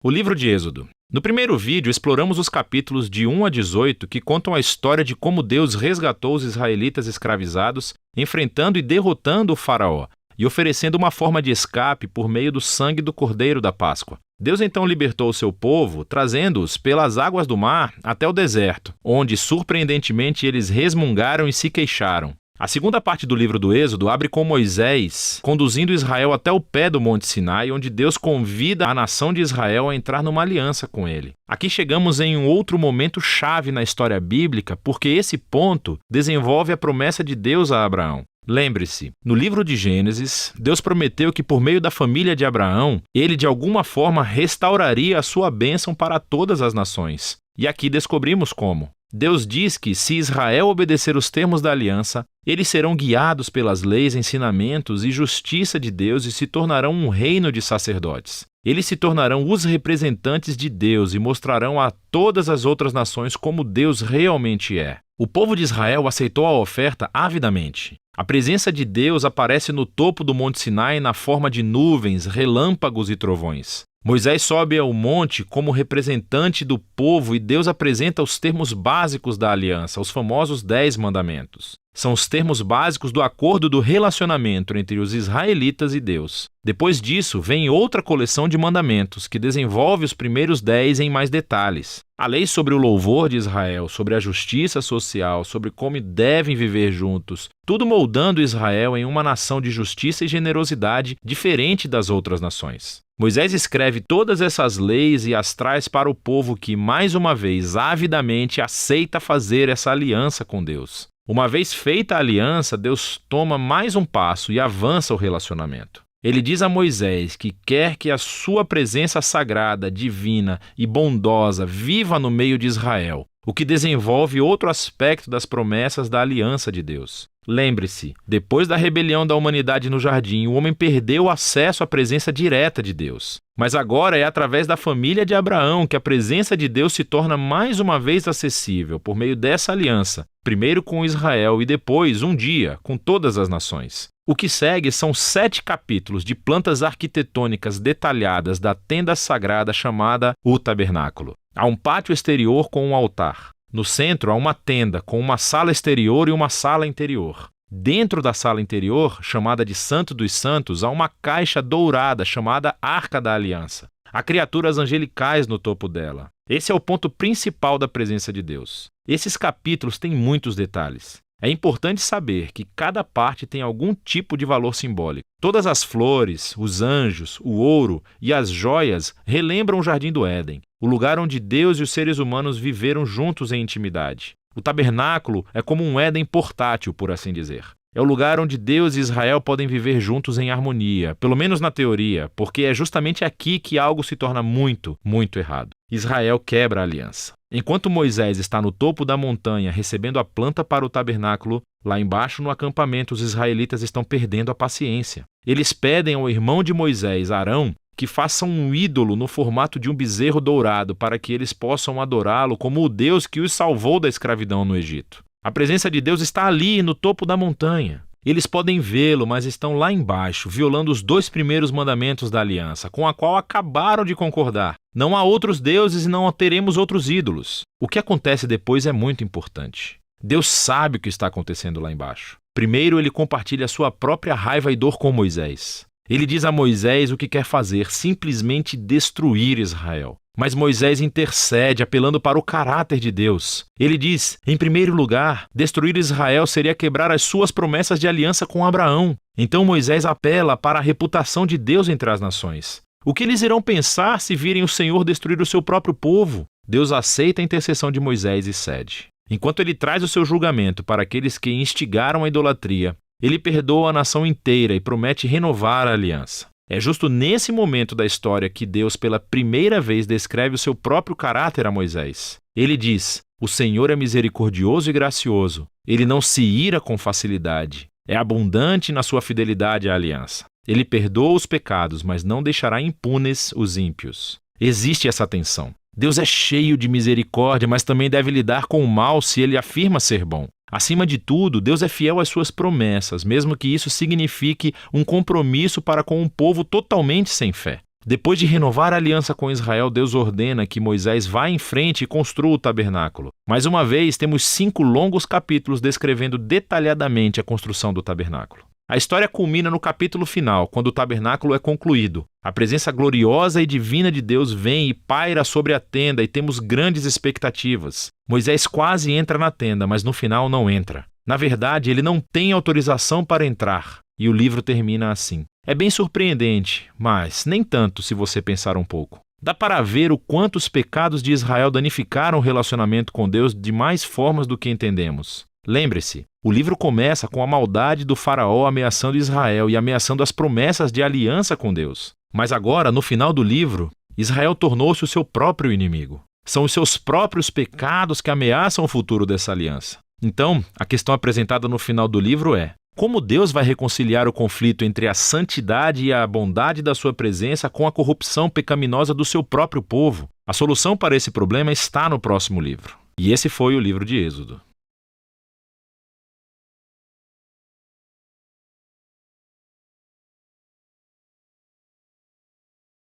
O livro de Êxodo. No primeiro vídeo, exploramos os capítulos de 1 a 18 que contam a história de como Deus resgatou os israelitas escravizados, enfrentando e derrotando o faraó e oferecendo uma forma de escape por meio do sangue do Cordeiro da Páscoa. Deus então libertou o seu povo, trazendo-os pelas águas do mar até o deserto, onde, surpreendentemente, eles resmungaram e se queixaram. A segunda parte do livro do Êxodo abre com Moisés conduzindo Israel até o pé do Monte Sinai, onde Deus convida a nação de Israel a entrar numa aliança com ele. Aqui chegamos em um outro momento chave na história bíblica, porque esse ponto desenvolve a promessa de Deus a Abraão. Lembre-se, no livro de Gênesis, Deus prometeu que por meio da família de Abraão, ele de alguma forma restauraria a sua bênção para todas as nações. E aqui descobrimos como. Deus diz que, se Israel obedecer os termos da aliança, eles serão guiados pelas leis, ensinamentos e justiça de Deus e se tornarão um reino de sacerdotes. Eles se tornarão os representantes de Deus e mostrarão a todas as outras nações como Deus realmente é. O povo de Israel aceitou a oferta avidamente. A presença de Deus aparece no topo do Monte Sinai na forma de nuvens, relâmpagos e trovões. Moisés sobe ao monte como representante do povo e Deus apresenta os termos básicos da aliança, os famosos 10 mandamentos. São os termos básicos do acordo do relacionamento entre os israelitas e Deus. Depois disso, vem outra coleção de mandamentos que desenvolve os primeiros 10 em mais detalhes. A lei sobre o louvor de Israel, sobre a justiça social, sobre como devem viver juntos, tudo moldando Israel em uma nação de justiça e generosidade diferente das outras nações. Moisés escreve todas essas leis e as traz para o povo que, mais uma vez, avidamente aceita fazer essa aliança com Deus. Uma vez feita a aliança, Deus toma mais um passo e avança o relacionamento. Ele diz a Moisés que quer que a sua presença sagrada, divina e bondosa viva no meio de Israel, o que desenvolve outro aspecto das promessas da aliança de Deus. Lembre-se, depois da rebelião da humanidade no jardim, o homem perdeu o acesso à presença direta de Deus. Mas agora é através da família de Abraão que a presença de Deus se torna mais uma vez acessível por meio dessa aliança, primeiro com Israel e depois, um dia, com todas as nações. O que segue são 7 capítulos de plantas arquitetônicas detalhadas da tenda sagrada chamada o tabernáculo. Há um pátio exterior com um altar. No centro há uma tenda com uma sala exterior e uma sala interior. Dentro da sala interior, chamada de Santo dos Santos, há uma caixa dourada chamada Arca da Aliança. Há criaturas angelicais no topo dela. Esse é o ponto principal da presença de Deus. Esses capítulos têm muitos detalhes. É importante saber que cada parte tem algum tipo de valor simbólico. Todas as flores, os anjos, o ouro e as joias relembram o Jardim do Éden, o lugar onde Deus e os seres humanos viveram juntos em intimidade. O tabernáculo é como um Éden portátil, por assim dizer. É o lugar onde Deus e Israel podem viver juntos em harmonia, pelo menos na teoria, porque é justamente aqui que algo se torna muito, muito errado. Israel quebra a aliança. Enquanto Moisés está no topo da montanha recebendo a planta para o tabernáculo, lá embaixo no acampamento os israelitas estão perdendo a paciência. Eles pedem ao irmão de Moisés, Arão, que faça um ídolo no formato de um bezerro dourado para que eles possam adorá-lo como o Deus que os salvou da escravidão no Egito. A presença de Deus está ali, no topo da montanha. Eles podem vê-lo, mas estão lá embaixo, violando os 2 primeiros mandamentos da aliança, com a qual acabaram de concordar. Não há outros deuses e não teremos outros ídolos. O que acontece depois é muito importante. Deus sabe o que está acontecendo lá embaixo. Primeiro, ele compartilha sua própria raiva e dor com Moisés. Ele diz a Moisés o que quer fazer, simplesmente destruir Israel. Mas Moisés intercede, apelando para o caráter de Deus. Ele diz, em primeiro lugar, destruir Israel seria quebrar as suas promessas de aliança com Abraão. Então Moisés apela para a reputação de Deus entre as nações. O que eles irão pensar se virem o Senhor destruir o seu próprio povo? Deus aceita a intercessão de Moisés e cede. Enquanto ele traz o seu julgamento para aqueles que instigaram a idolatria, ele perdoa a nação inteira e promete renovar a aliança. É justo nesse momento da história que Deus pela primeira vez descreve o seu próprio caráter a Moisés. Ele diz, o Senhor é misericordioso e gracioso. Ele não se ira com facilidade. É abundante na sua fidelidade à aliança. Ele perdoa os pecados, mas não deixará impunes os ímpios. Existe essa tensão. Deus é cheio de misericórdia, mas também deve lidar com o mal se ele afirma ser bom. Acima de tudo, Deus é fiel às suas promessas, mesmo que isso signifique um compromisso para com um povo totalmente sem fé. Depois de renovar a aliança com Israel, Deus ordena que Moisés vá em frente e construa o tabernáculo. Mais uma vez, temos 5 longos capítulos descrevendo detalhadamente a construção do tabernáculo. A história culmina no capítulo final, quando o tabernáculo é concluído. A presença gloriosa e divina de Deus vem e paira sobre a tenda e temos grandes expectativas. Moisés quase entra na tenda, mas no final não entra. Na verdade, ele não tem autorização para entrar. E o livro termina assim. É bem surpreendente, mas nem tanto se você pensar um pouco. Dá para ver o quanto os pecados de Israel danificaram o relacionamento com Deus de mais formas do que entendemos. Lembre-se, o livro começa com a maldade do faraó ameaçando Israel e ameaçando as promessas de aliança com Deus. Mas agora, no final do livro, Israel tornou-se o seu próprio inimigo. São os seus próprios pecados que ameaçam o futuro dessa aliança. Então, a questão apresentada no final do livro é: como Deus vai reconciliar o conflito entre a santidade e a bondade da sua presença com a corrupção pecaminosa do seu próprio povo? A solução para esse problema está no próximo livro. E esse foi o livro de Êxodo.